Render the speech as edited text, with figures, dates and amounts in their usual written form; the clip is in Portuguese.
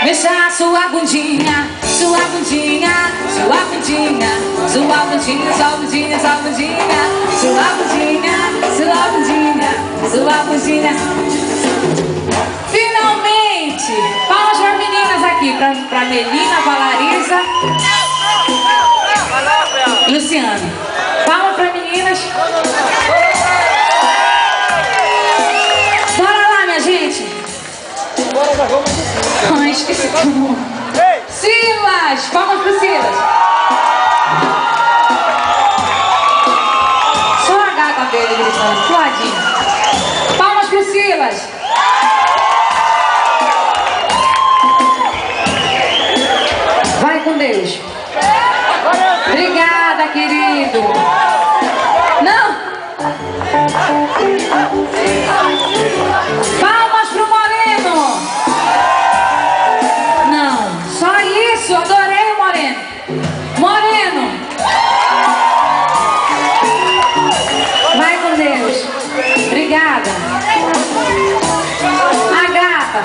Mexa a sua bundinha, sua bundinha, sua bundinha, sua bundinha, sua bundinha, sua bundinha, sua bundinha, sua bundinha, sua bundinha. Finalmente! Palmas para as meninas aqui, pra Melina, pra Larissa, Luciano. Palmas para meninas. Bora lá, minha gente. Ai, esqueci como. Silas! Palmas pro Silas. Só a gata dele gritando, suadinho. Palmas pro Silas. Vai com Deus. Obrigada, querido. Não? Palmas pro Moreno. Não, só isso. Adorei o Moreno. Moreno. Vai com Deus. Obrigada. A gata.